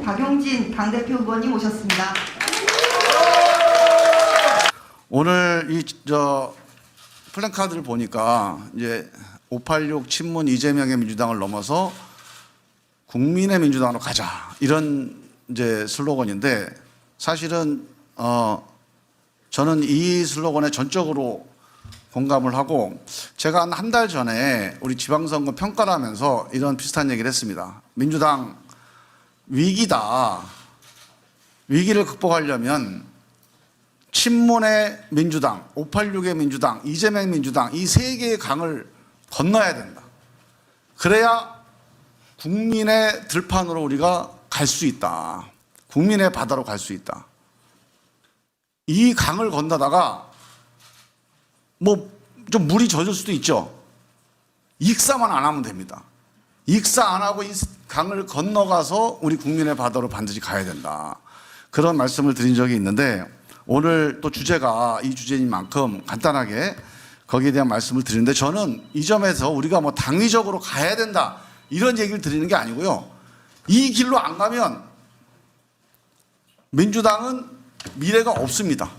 박용진 당대표 의원님 오셨습니다. 오늘 플랜카드를 보니까 이제 586 친문 이재명의 민주당을 넘어서 국민의 민주당으로 가자, 이런 이제 슬로건인데, 사실은 저는 이 슬로건에 전적으로 공감을 하고, 제가 한 달 전에 우리 지방선거 평가를 하면서 이런 비슷한 얘기를 했습니다. 민주당 위기다. 위기를 극복하려면 친문의 민주당, 586의 민주당, 이재명 민주당, 이 세 개의 강을 건너야 된다. 그래야 국민의 들판으로 우리가 갈 수 있다. 국민의 바다로 갈 수 있다. 이 강을 건너다가 뭐 좀 물이 젖을 수도 있죠. 익사만 안 하면 됩니다. 익사 안 하고 이 강을 건너가서 우리 국민의 바다로 반드시 가야 된다. 그런 말씀을 드린 적이 있는데, 오늘 또 주제가 이 주제인 만큼 간단하게 거기에 대한 말씀을 드리는데, 저는 이 점에서 우리가 뭐 당위적으로 가야 된다, 이런 얘기를 드리는 게 아니고요. 이 길로 안 가면 민주당은 미래가 없습니다.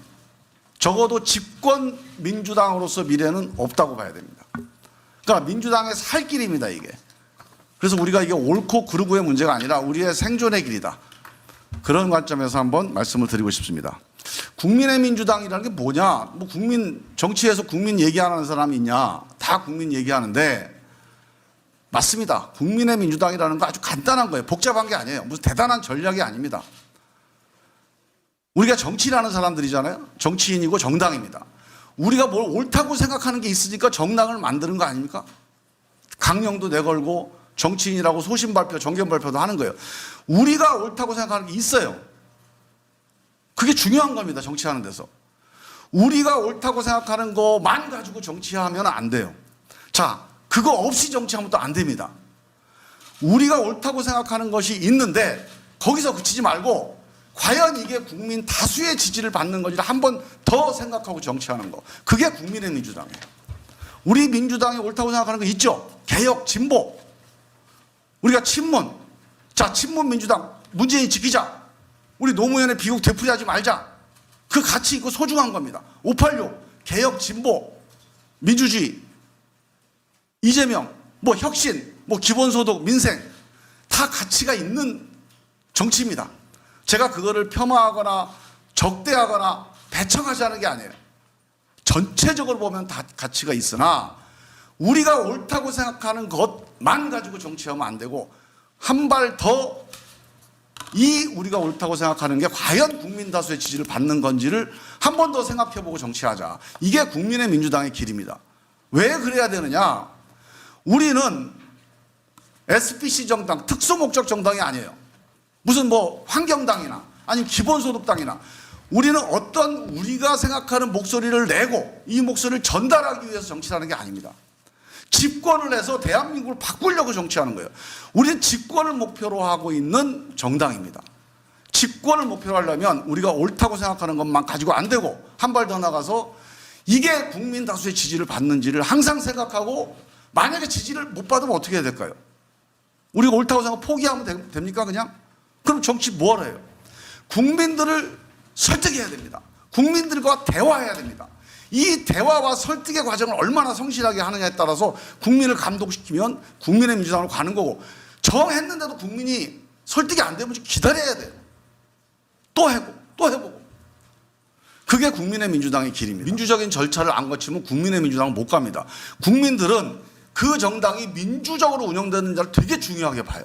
적어도 집권 민주당으로서 미래는 없다고 봐야 됩니다. 그러니까 민주당의 살 길입니다, 이게. 그래서 우리가 이게 옳고 그르고의 문제가 아니라 우리의 생존의 길이다. 그런 관점에서 한번 말씀을 드리고 싶습니다. 국민의 민주당이라는 게 뭐냐? 뭐 정치에서 국민 얘기하는 사람이 있냐? 다 국민 얘기하는데, 맞습니다. 국민의 민주당이라는 거 아주 간단한 거예요. 복잡한 게 아니에요. 무슨 대단한 전략이 아닙니다. 우리가 정치라는 사람들이잖아요. 정치인이고 정당입니다. 우리가 뭘 옳다고 생각하는 게 있으니까 정당을 만드는 거 아닙니까? 강령도 내걸고 정치인이라고 소신 발표, 정견 발표도 하는 거예요. 우리가 옳다고 생각하는 게 있어요. 그게 중요한 겁니다, 정치하는 데서. 우리가 옳다고 생각하는 것만 가지고 정치하면 안 돼요. 자, 그거 없이 정치하면 또 안 됩니다. 우리가 옳다고 생각하는 것이 있는데 거기서 그치지 말고, 과연 이게 국민 다수의 지지를 받는 건지를 한 번 더 생각하고 정치하는 거. 그게 국민의 민주당이에요. 우리 민주당이 옳다고 생각하는 거 있죠? 개혁, 진보. 우리가 친문. 자, 친문 민주당. 문재인 지키자. 우리 노무현의 비극 되풀이하지 말자. 그 가치 있고 소중한 겁니다. 586. 개혁, 진보. 민주주의. 이재명. 뭐 혁신. 뭐 기본소득, 민생. 다 가치가 있는 정치입니다. 제가 그거를 폄하하거나 적대하거나 배척하자는 게 아니에요. 전체적으로 보면 다 가치가 있으나, 우리가 옳다고 생각하는 것만 가지고 정치하면 안 되고, 한 발 더 이 우리가 옳다고 생각하는 게 과연 국민 다수의 지지를 받는 건지를 한 번 더 생각해보고 정치하자. 이게 국민의 민주당의 길입니다. 왜 그래야 되느냐? 우리는 SPC 정당, 특수목적 정당이 아니에요. 무슨 뭐 환경당이나 아니면 기본소득당이나, 우리는 어떤 우리가 생각하는 목소리를 내고 이 목소리를 전달하기 위해서 정치하는 게 아닙니다. 집권을 해서 대한민국을 바꾸려고 정치하는 거예요. 우리는 집권을 목표로 하고 있는 정당입니다. 집권을 목표로 하려면 우리가 옳다고 생각하는 것만 가지고 안 되고, 한 발 더 나가서 이게 국민 다수의 지지를 받는지를 항상 생각하고, 만약에 지지를 못 받으면 어떻게 해야 될까요? 우리가 옳다고 생각하고 포기하면 됩니까, 그냥? 그럼 정치 뭐하러 해요? 국민들을 설득해야 됩니다. 국민들과 대화해야 됩니다. 이 대화와 설득의 과정을 얼마나 성실하게 하느냐에 따라서 국민을 감동시키면 국민의 민주당으로 가는 거고, 정했는데도 국민이 설득이 안 되면 기다려야 돼요. 또 해보고. 그게 국민의 민주당의 길입니다. 민주적인 절차를 안 거치면 국민의 민주당은 못 갑니다. 국민들은 그 정당이 민주적으로 운영되는지를 되게 중요하게 봐요.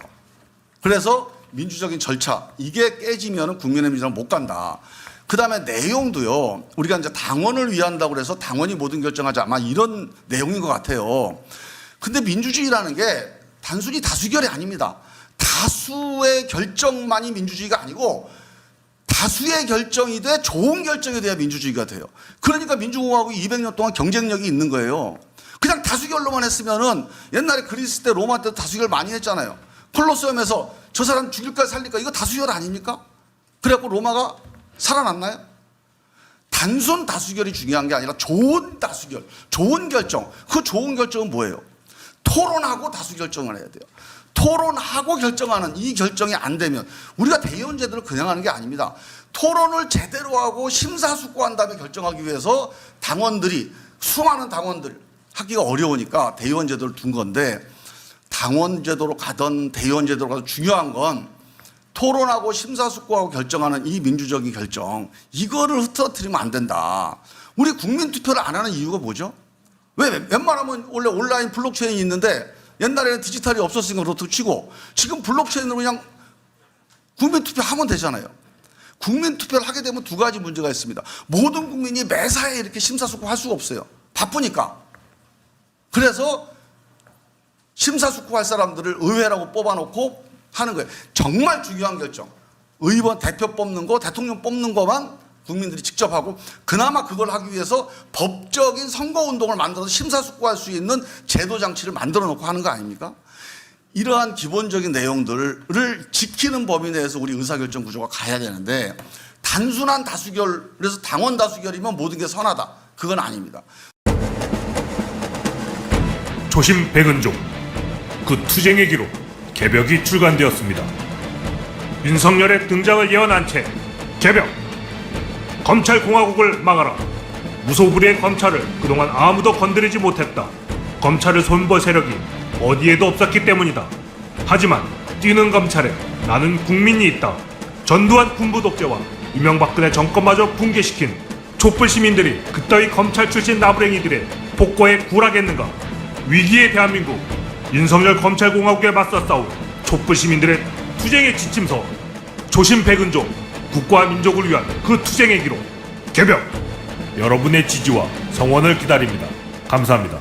그래서 민주적인 절차, 이게 깨지면 국민의 민주당은 못 간다. 그 다음에 내용도요, 우리가 이제 당원을 위한다고 그래서 당원이 모든 결정하자, 아마 이런 내용인 것 같아요. 근데 민주주의라는 게 단순히 다수결이 아닙니다. 다수의 결정만이 민주주의가 아니고, 다수의 결정이 돼 좋은 결정이 돼야 민주주의가 돼요. 그러니까 민주공화국이 200년 동안 경쟁력이 있는 거예요. 그냥 다수결로만 했으면은, 옛날에 그리스 때, 로마 때도 다수결 많이 했잖아요. 콜로세움에서 저 사람 죽일까 살릴까, 이거 다수결 아닙니까? 그래갖고 로마가 살아났나요? 단순 다수결이 중요한 게 아니라 좋은 다수결, 좋은 결정. 그 좋은 결정은 뭐예요? 토론하고 다수 결정을 해야 돼요. 토론하고 결정하는 이 결정이 안 되면 우리가 대의원제도를 그냥 하는 게 아닙니다. 토론을 제대로 하고 심사숙고한 다음에 결정하기 위해서 당원들이 수많은 당원들 하기가 어려우니까 대의원제도를 둔 건데 당원제도로 가든 대의원제도로 가든 중요한 건 토론하고 심사숙고하고 결정하는 이 민주적인 결정 이거를 흐트러뜨리면 안 된다. 우리 국민투표를 안 하는 이유가 뭐죠? 왜 웬만하면 원래 온라인 블록체인이 있는데 옛날에는 디지털이 없었으니까 그렇다고 치고 지금 블록체인으로 그냥 국민투표 하면 되잖아요. 국민투표를 하게 되면 두 가지 문제가 있습니다. 모든 국민이 매사에 이렇게 심사숙고할 수가 없어요. 바쁘니까. 그래서 심사숙고할 사람들을 의회라고 뽑아놓고 하는 거예요. 정말 중요한 결정. 의원 대표 뽑는 거, 대통령 뽑는 거만 국민들이 직접 하고 그나마 그걸 하기 위해서 법적인 선거운동을 만들어서 심사숙고할 수 있는 제도 장치를 만들어 놓고 하는 거 아닙니까? 이러한 기본적인 내용들을 지키는 범위 내에서 우리 의사결정 구조가 가야 되는데 단순한 다수결, 그래서 당원 다수결이면 모든 게 선하다. 그건 아닙니다. 초심 백은종, 그 투쟁의 기록 개벽이 출간되었습니다. 윤석열의 등장을 예언한 채 개벽! 검찰공화국을 막아라. 무소불위의 검찰을 그동안 아무도 건드리지 못했다. 검찰을 손볼 세력이 어디에도 없었기 때문이다. 하지만 뛰는 검찰에 나는 국민이 있다. 전두환 군부 독재와 이명박근혜 정권마저 붕괴시킨 촛불 시민들이 그따위 검찰 출신 나부랭이들의 폭거에 굴하겠는가? 위기의 대한민국, 윤석열 검찰공화국에 맞서 싸운 촛불 시민들의 투쟁의 지침서, 초심 백은종, 국가와 민족을 위한 그 투쟁의 기록 개벽! 여러분의 지지와 성원을 기다립니다. 감사합니다.